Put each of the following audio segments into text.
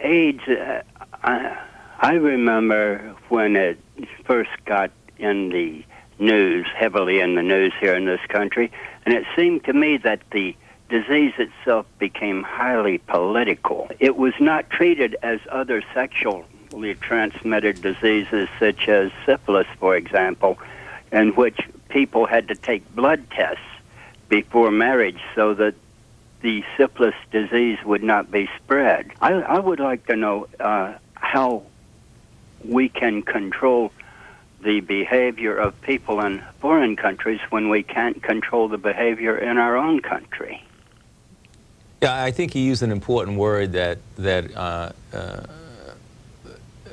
AIDS, I remember when it first got in the news, heavily in the news here in this country, and it seemed to me that the disease itself became highly political. It was not treated as other sexually transmitted diseases such as syphilis, for example, in which people had to take blood tests before marriage so that the syphilis disease would not be spread. I would like to know how we can control the behavior of people in foreign countries when we can't control the behavior in our own country. Yeah, I think you used an important word that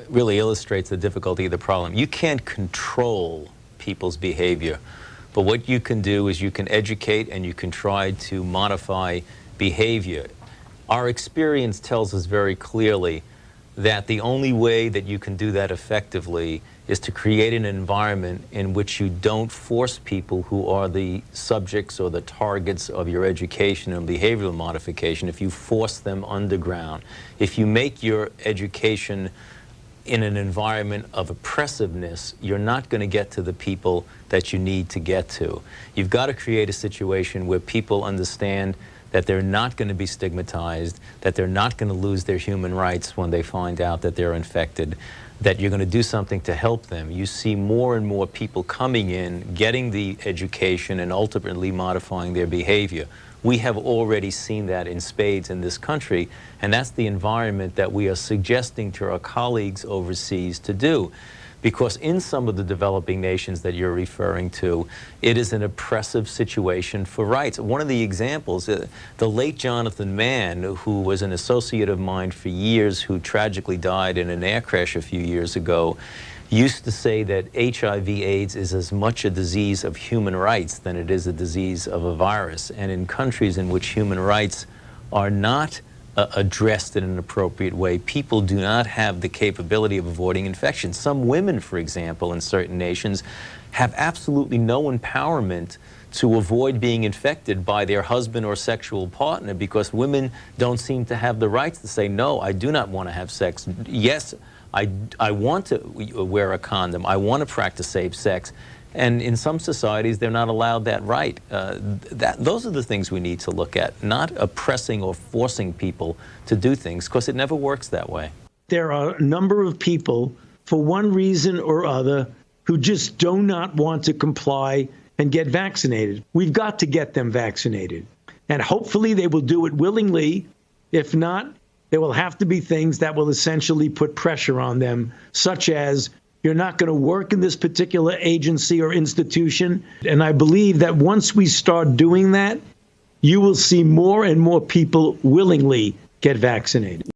really illustrates the difficulty of the problem. You can't control people's behavior, but what you can do is you can educate and you can try to modify behavior. Our experience tells us very clearly that the only way that you can do that effectively is to create an environment in which you don't force people who are the subjects or the targets of your education and behavioral modification. If you force them underground, if you make your education in an environment of oppressiveness, you're not going to get to the people that you need to get to. You've got to create a situation where people understand that they're not going to be stigmatized, that they're not going to lose their human rights when they find out that they're infected, that you're going to do something to help them. You see more and more people coming in, getting the education, and ultimately modifying their behavior. We have already seen that in spades in this country, and that's the environment that we are suggesting to our colleagues overseas to do. Because in some of the developing nations that you're referring to, it is an oppressive situation for rights. One of the examples, the late Jonathan Mann, who was an associate of mine for years, who tragically died in an air crash a few years ago, used to say that HIV/AIDS is as much a disease of human rights than it is a disease of a virus. And in countries in which human rights are not addressed in an appropriate way, people do not have the capability of avoiding infection. Some women, for example, in certain nations, have absolutely no empowerment to avoid being infected by their husband or sexual partner, because women don't seem to have the rights to say, no, I do not want to have sex. Yes, I want to wear a condom. I want to practice safe sex. And in some societies, they're not allowed that right. Those are the things we need to look at, not oppressing or forcing people to do things, because it never works that way. There are a number of people, for one reason or other, who just do not want to comply and get vaccinated. We've got to get them vaccinated. And hopefully they will do it willingly. If not, there will have to be things that will essentially put pressure on them, such as, you're not going to work in this particular agency or institution. And I believe that once we start doing that, you will see more and more people willingly get vaccinated.